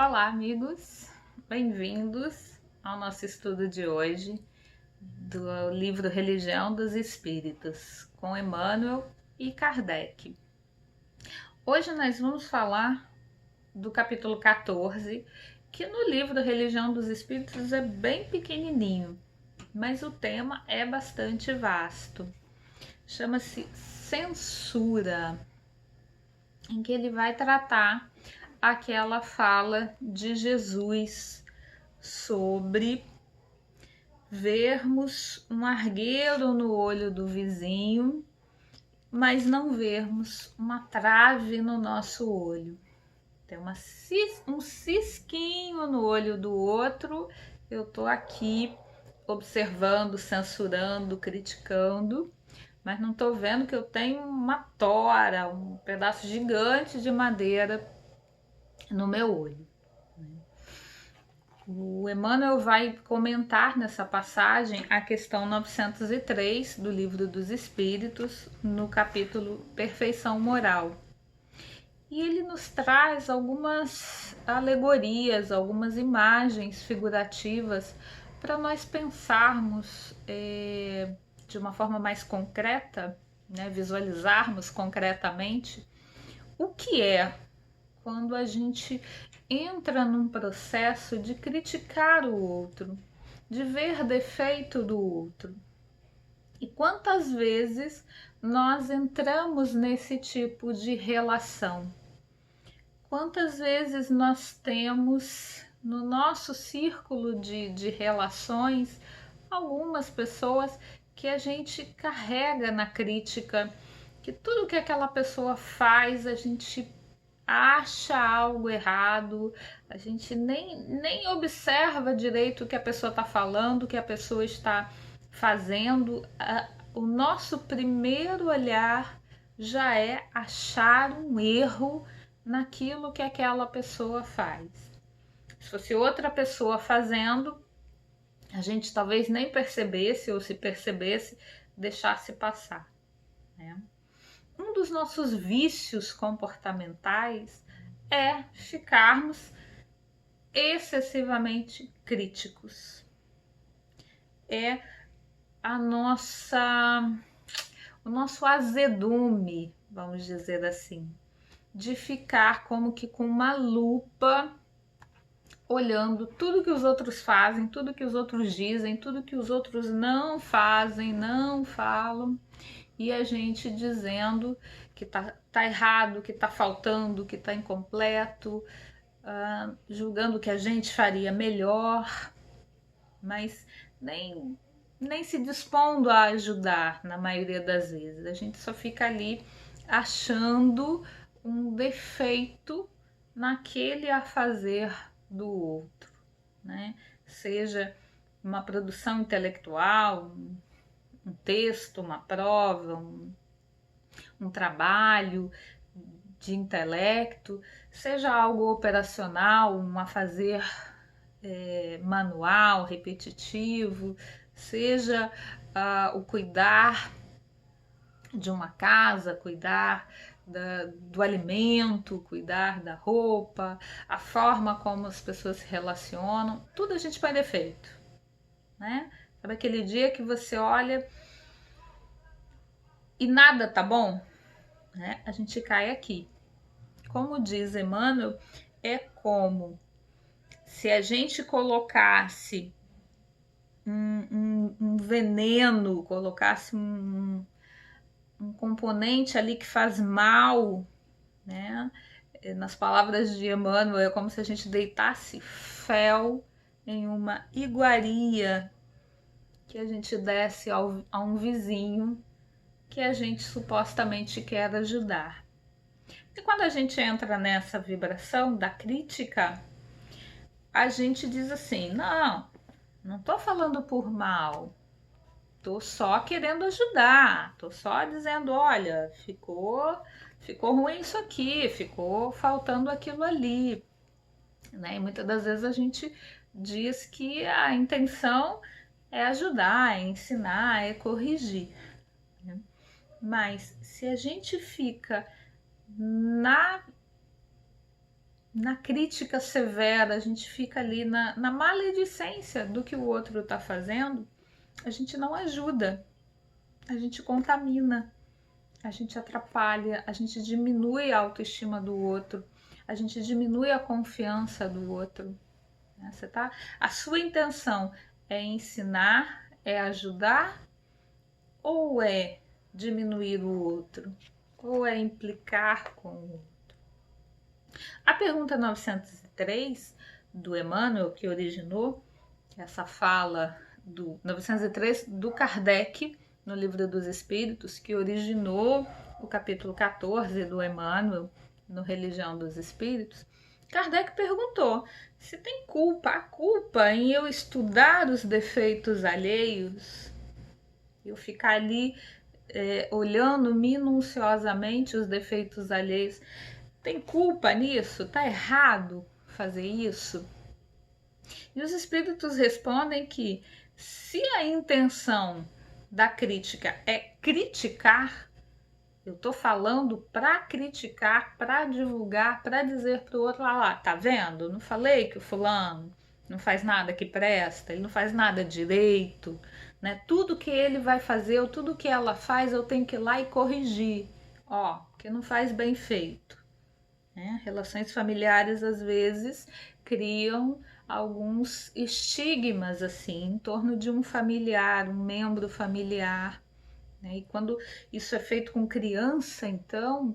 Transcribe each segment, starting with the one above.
Olá, amigos! Bem-vindos ao nosso estudo de hoje do livro Religião dos Espíritos, com Emmanuel e Kardec. Hoje nós vamos falar do capítulo 14, que no livro Religião dos Espíritos é bem pequenininho, mas o tema é bastante vasto. Chama-se Censura, em que ele vai tratar aquela fala de Jesus sobre vermos um argueiro no olho do vizinho, mas não vermos uma trave no nosso olho. Tem um cisquinho no olho do outro, eu tô aqui observando, censurando, criticando, mas não tô vendo que eu tenho uma tora, um pedaço gigante de madeira no meu olho. O Emmanuel vai comentar nessa passagem a questão 903 do Livro dos Espíritos, no capítulo Perfeição Moral. E ele nos traz algumas alegorias, algumas imagens figurativas para nós pensarmos de uma forma mais concreta, né, visualizarmos concretamente o que é quando a gente entra num processo de criticar o outro, de ver defeito do outro. E quantas vezes nós entramos nesse tipo de relação? Quantas vezes nós temos no nosso círculo de relações algumas pessoas que a gente carrega na crítica, que tudo que aquela pessoa faz a gente acha algo errado, a gente nem observa direito o que a pessoa está falando, o que a pessoa está fazendo. O nosso primeiro olhar já é achar um erro naquilo que aquela pessoa faz. Se fosse outra pessoa fazendo, a gente talvez nem percebesse, ou se percebesse, deixasse passar, né? Um dos nossos vícios comportamentais é ficarmos excessivamente críticos. É o nosso azedume, vamos dizer assim, de ficar como que com uma lupa olhando tudo que os outros fazem, tudo que os outros dizem, tudo que os outros não fazem, não falam, e a gente dizendo que tá errado, que tá faltando, que tá incompleto, julgando que a gente faria melhor, mas nem se dispondo a ajudar na maioria das vezes. A gente só fica ali achando um defeito naquele a fazer do outro, né? Seja uma produção intelectual, um texto, uma prova, um trabalho de intelecto, seja algo operacional, um afazer manual, repetitivo, seja o cuidar de uma casa, cuidar do alimento, cuidar da roupa, a forma como as pessoas se relacionam, tudo a gente põe defeito, né? Sabe aquele dia que você olha e nada tá bom, né? A gente cai aqui. Como diz Emmanuel, é como se a gente colocasse um veneno, colocasse um componente ali que faz mal, né? Nas palavras de Emmanuel, é como se a gente deitasse fel em uma iguaria que a gente desse a um vizinho que a gente supostamente quer ajudar. E quando a gente entra nessa vibração da crítica, a gente diz assim: não tô falando por mal, tô só querendo ajudar, tô só dizendo, olha, ficou ruim isso aqui, ficou faltando aquilo ali, né? E muitas das vezes a gente diz que a intenção é ajudar, é ensinar, é corrigir, né? Mas se a gente fica na na crítica severa, a gente fica ali na maledicência do que o outro está fazendo, a gente não ajuda, a gente contamina, a gente atrapalha, a gente diminui a autoestima do outro, a gente diminui a confiança do outro. Né? A sua intenção é ensinar, é ajudar ou é diminuir o outro? Ou é implicar com o outro? A pergunta 903 do Emmanuel, que originou essa fala do 903 do Kardec, no Livro dos Espíritos, que originou o capítulo 14 do Emmanuel, no Religião dos Espíritos, Kardec perguntou se tem culpa, a culpa em eu estudar os defeitos alheios, eu ficar ali olhando minuciosamente os defeitos alheios, tem culpa nisso? Tá errado fazer isso? E os espíritos respondem que se a intenção da crítica é criticar, eu tô falando para criticar, para divulgar, para dizer pro outro lá, tá vendo? Não falei que o fulano não faz nada que presta, ele não faz nada direito, né? Tudo que ele vai fazer, ou tudo que ela faz, eu tenho que ir lá e corrigir. Ó, que não faz bem feito. Né? Relações familiares às vezes criam alguns estigmas assim em torno de um familiar, um membro familiar. Né? E quando isso é feito com criança, então,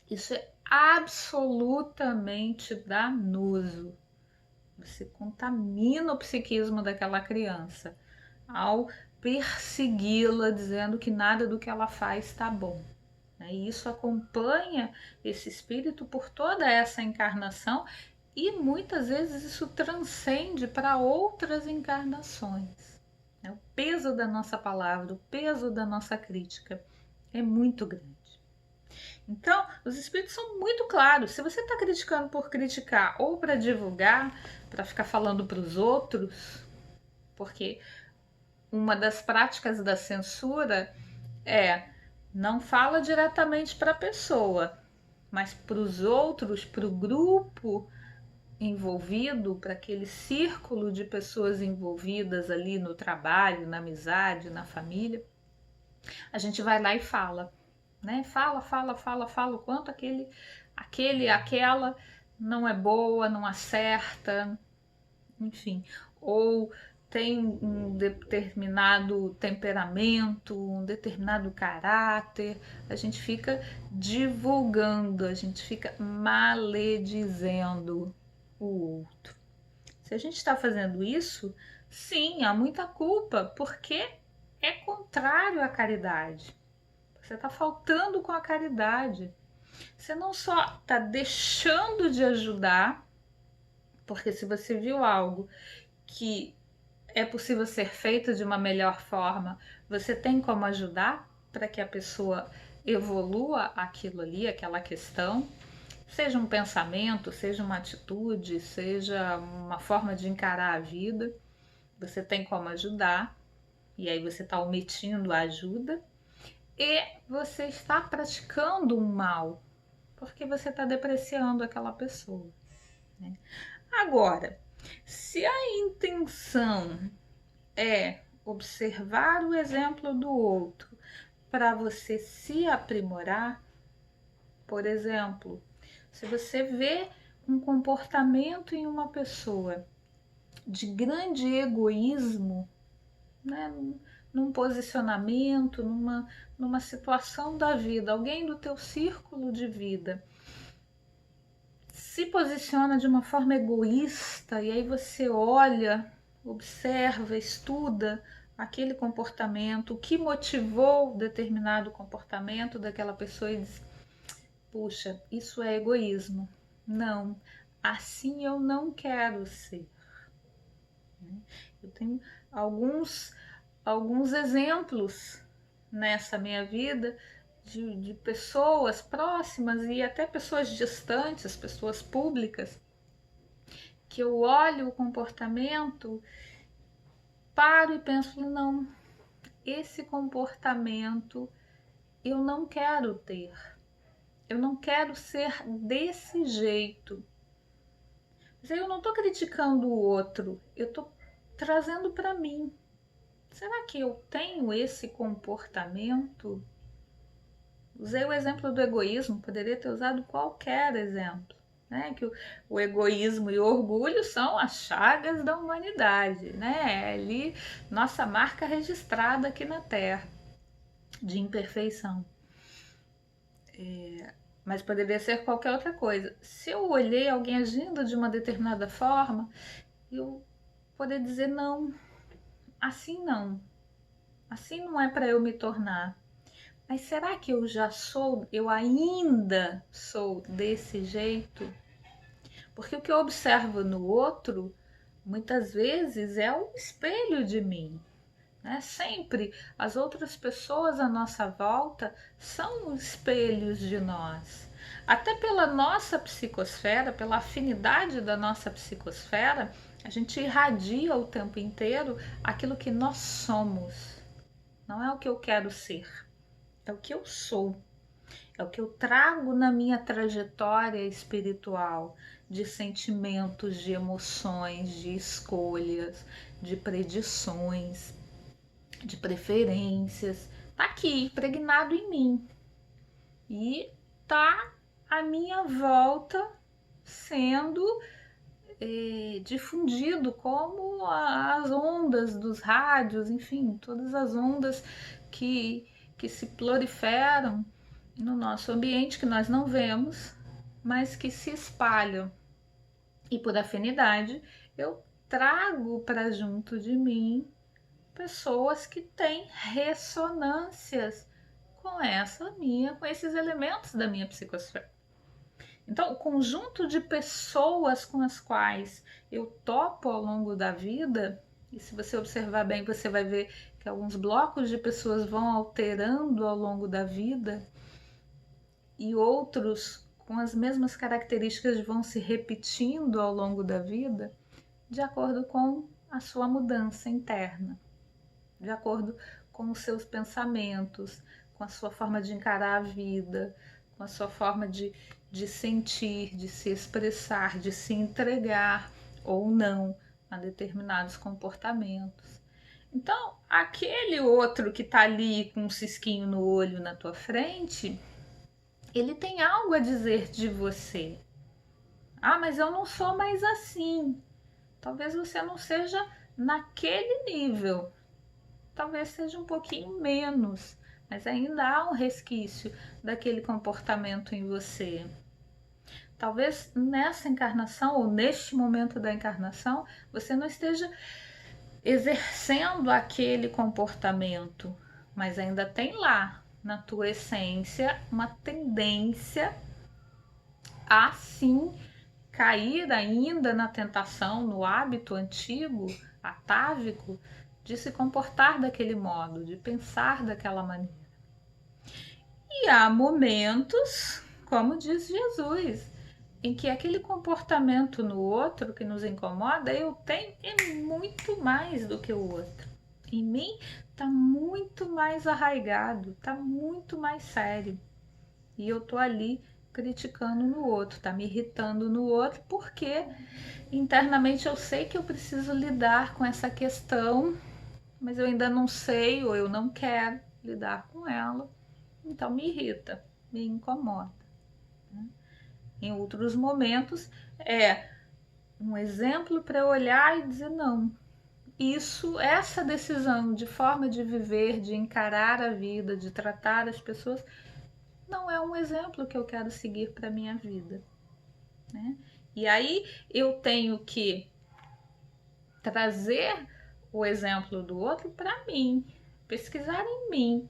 isso é absolutamente danoso. Você contamina o psiquismo daquela criança ao persegui-la, dizendo que nada do que ela faz está bom. E isso acompanha esse espírito por toda essa encarnação e muitas vezes isso transcende para outras encarnações. O peso da nossa palavra, o peso da nossa crítica é muito grande. Então, os espíritos são muito claros. Se você está criticando por criticar ou para divulgar, para ficar falando para os outros, porque uma das práticas da censura é não fala diretamente para a pessoa, mas para os outros, para o grupo envolvido, para aquele círculo de pessoas envolvidas ali no trabalho, na amizade, na família, a gente vai lá e fala, né? Fala o quanto aquela não é boa, não acerta, enfim, ou tem um determinado temperamento, um determinado caráter, a gente fica divulgando, a gente fica maledizendo o outro. Se a gente está fazendo isso, sim, há muita culpa, porque é contrário à caridade. Você está faltando com a caridade. Você não só está deixando de ajudar, porque se você viu algo que é possível ser feito de uma melhor forma, você tem como ajudar para que a pessoa evolua aquilo ali, aquela questão, seja um pensamento, seja uma atitude, seja uma forma de encarar a vida, você tem como ajudar, e aí você está omitindo a ajuda, e você está praticando um mal, porque você está depreciando aquela pessoa. Né? Agora, se a intenção é observar o exemplo do outro para você se aprimorar, por exemplo, se você vê um comportamento em uma pessoa de grande egoísmo, né, num posicionamento, numa situação da vida, alguém do teu círculo de vida se posiciona de uma forma egoísta e aí você olha, observa, estuda aquele comportamento, o que motivou determinado comportamento daquela pessoa e diz: puxa, isso é egoísmo. Não, assim eu não quero ser. Eu tenho alguns exemplos nessa minha vida de pessoas próximas e até pessoas distantes, pessoas públicas, que eu olho o comportamento, paro e penso, não, esse comportamento eu não quero ter, eu não quero ser desse jeito. Mas aí eu não estou criticando o outro, eu estou trazendo para mim. Será que eu tenho esse comportamento? Usei o exemplo do egoísmo, poderia ter usado qualquer exemplo. Né? Que o egoísmo e o orgulho são as chagas da humanidade, né? É ali nossa marca registrada aqui na Terra de imperfeição. Mas poderia ser qualquer outra coisa. Se eu olhei alguém agindo de uma determinada forma, eu poder dizer não, assim não, assim não é para eu me tornar. Mas será que eu já sou, eu ainda sou desse jeito? Porque o que eu observo no outro, muitas vezes, é um espelho de mim. Né? Sempre as outras pessoas à nossa volta são espelhos de nós. Até pela nossa psicosfera, pela afinidade da nossa psicosfera, a gente irradia o tempo inteiro aquilo que nós somos. Não é o que eu quero ser, é o que eu sou. É o que eu trago na minha trajetória espiritual, de sentimentos, de emoções, de escolhas, de predições, de preferências. Tá aqui, impregnado em mim. E tá à minha volta sendo difundido como as ondas dos rádios, enfim, todas as ondas que se proliferam no nosso ambiente, que nós não vemos, mas que se espalham. E por afinidade, eu trago para junto de mim pessoas que têm ressonâncias com esses elementos da minha psicosfera. Então, o conjunto de pessoas com as quais eu topo ao longo da vida, e se você observar bem, você vai ver que alguns blocos de pessoas vão alterando ao longo da vida e outros com as mesmas características vão se repetindo ao longo da vida, de acordo com a sua mudança interna, de acordo com os seus pensamentos, com a sua forma de encarar a vida, com a sua forma de sentir, de se expressar, de se entregar ou não a determinados comportamentos. Então, aquele outro que está ali com um cisquinho no olho na tua frente, ele tem algo a dizer de você. Ah, mas eu não sou mais assim. Talvez você não seja naquele nível. Talvez seja um pouquinho menos, mas ainda há um resquício daquele comportamento em você. Talvez nessa encarnação ou neste momento da encarnação você não esteja exercendo aquele comportamento, mas ainda tem lá na tua essência uma tendência a sim cair ainda na tentação, no hábito antigo, atávico, de se comportar daquele modo, de pensar daquela maneira. E há momentos, como diz Jesus, em que aquele comportamento no outro que nos incomoda, eu tenho é muito mais do que o outro. Em mim está muito mais arraigado, está muito mais sério. E eu tô ali criticando no outro, tá me irritando no outro, porque internamente eu sei que eu preciso lidar com essa questão, mas eu ainda não sei ou eu não quero lidar com ela, então me irrita, me incomoda. Em outros momentos é um exemplo para eu olhar e dizer não. Essa decisão de forma de viver, de encarar a vida, de tratar as pessoas, não é um exemplo que eu quero seguir para minha vida. Né? E aí eu tenho que trazer o exemplo do outro para mim, pesquisar em mim,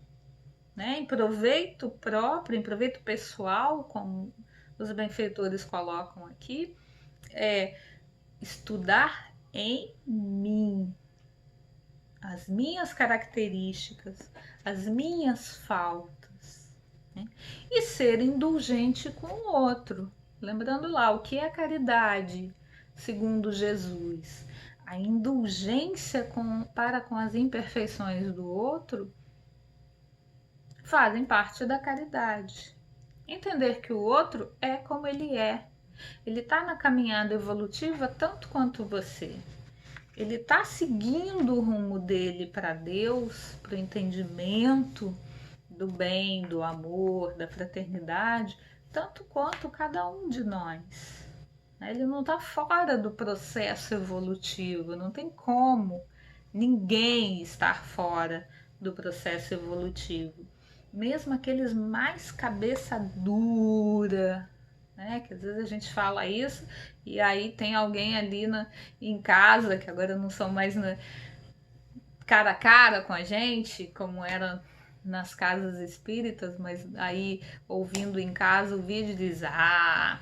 né? Em proveito próprio, em proveito pessoal, como os benfeitores colocam aqui, estudar em mim as minhas características, as minhas faltas, né? E ser indulgente com o outro. Lembrando lá, o que é caridade, segundo Jesus? A indulgência para com as imperfeições do outro fazem parte da caridade. Entender que o outro é como ele é, Ele está na caminhada evolutiva tanto quanto você. Ele está seguindo o rumo dele para Deus, para o entendimento do bem, do amor, da fraternidade, tanto quanto cada um de nós. Ele não está fora do processo evolutivo, não tem como ninguém estar fora do processo evolutivo. Mesmo aqueles mais cabeça dura, né? Que às vezes a gente fala isso e aí tem alguém ali em casa, que agora não são mais cara a cara com a gente, como era nas casas espíritas, mas aí ouvindo em casa o vídeo diz: ah,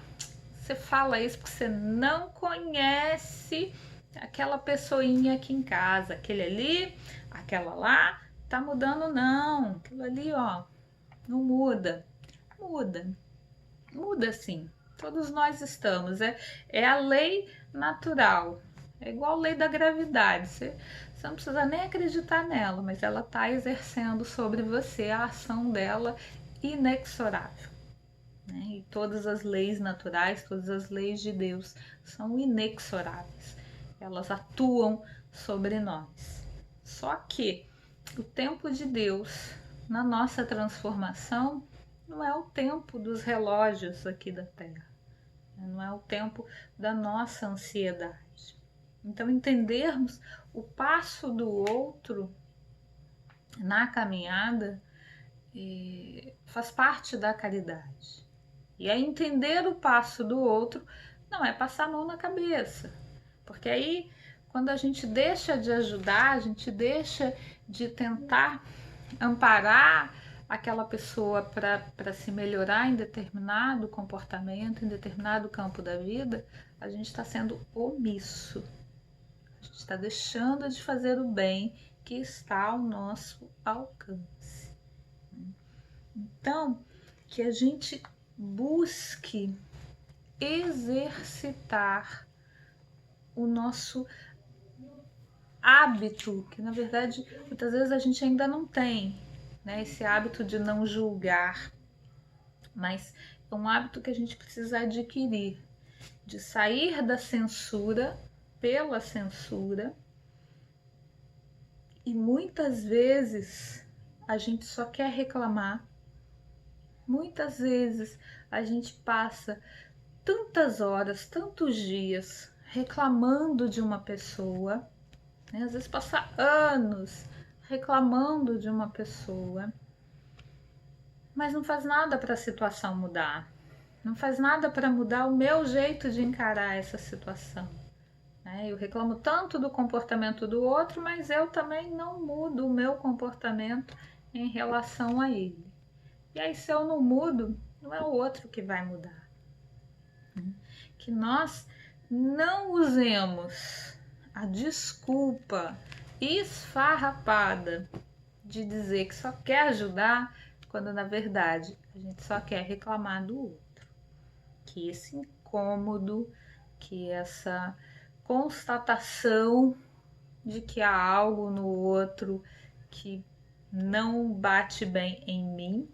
você fala isso porque você não conhece aquela pessoinha aqui em casa, aquele ali, aquela lá, tá mudando não, aquilo ali, ó, não muda. Muda sim, todos nós estamos, é a lei natural, é igual a lei da gravidade, você não precisa nem acreditar nela, mas ela está exercendo sobre você a ação dela inexorável. E todas as leis naturais, todas as leis de Deus são inexoráveis. Elas atuam sobre nós. Só que o tempo de Deus na nossa transformação não é o tempo dos relógios aqui da Terra. Não é o tempo da nossa ansiedade. Então, entendermos o passo do outro na caminhada faz parte da caridade. E aí entender o passo do outro não é passar a mão na cabeça. Porque aí, quando a gente deixa de ajudar, a gente deixa de tentar amparar aquela pessoa para se melhorar em determinado comportamento, em determinado campo da vida, a gente está sendo omisso. A gente está deixando de fazer o bem que está ao nosso alcance. Então, que a gente busque exercitar o nosso hábito, que na verdade muitas vezes a gente ainda não tem, né? Esse hábito de não julgar, mas é um hábito que a gente precisa adquirir, de sair da censura pela censura. E muitas vezes a gente só quer reclamar. Muitas vezes a gente passa tantas horas, tantos dias reclamando de uma pessoa, né? Às vezes passa anos reclamando de uma pessoa, mas não faz nada para a situação mudar, não faz nada para mudar o meu jeito de encarar essa situação. Eu reclamo tanto do comportamento do outro, mas eu também não mudo o meu comportamento em relação a ele. E aí, se eu não mudo, não é o outro que vai mudar. Que nós não usemos a desculpa esfarrapada de dizer que só quer ajudar, quando na verdade a gente só quer reclamar do outro. Que esse incômodo, que essa constatação de que há algo no outro que não bate bem em mim,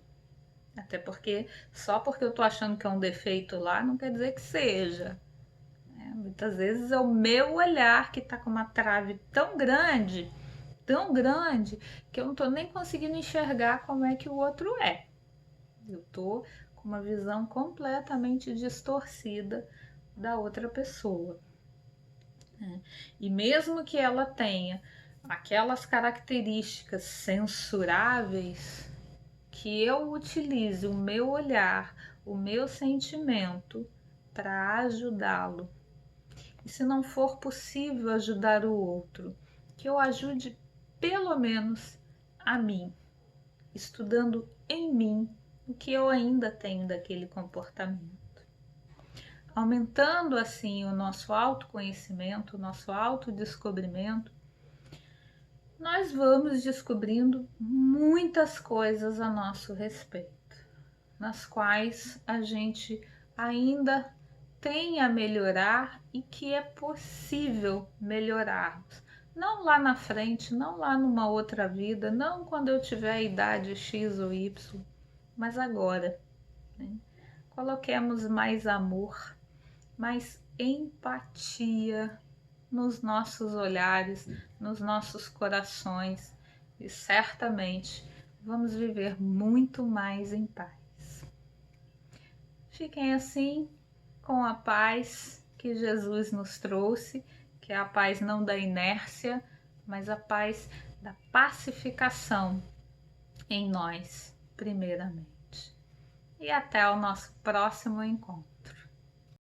até porque só porque eu tô achando que é um defeito lá, não quer dizer que seja. Muitas vezes é o meu olhar que tá com uma trave tão grande, que eu não tô nem conseguindo enxergar como é que o outro é. Eu tô com uma visão completamente distorcida da outra pessoa. E mesmo que ela tenha aquelas características censuráveis, que eu utilize o meu olhar, o meu sentimento para ajudá-lo. E se não for possível ajudar o outro, que eu ajude pelo menos a mim, estudando em mim o que eu ainda tenho daquele comportamento. Aumentando assim o nosso autoconhecimento, o nosso autodescobrimento, nós vamos descobrindo muitas coisas a nosso respeito, nas quais a gente ainda tem a melhorar e que é possível melhorarmos. Não lá na frente, não lá numa outra vida, não quando eu tiver a idade X ou Y, mas agora. Coloquemos mais amor, mais empatia nos nossos olhares, nos nossos corações, e certamente vamos viver muito mais em paz. Fiquem assim com a paz que Jesus nos trouxe, que é a paz não da inércia, mas a paz da pacificação em nós, primeiramente. E até o nosso próximo encontro.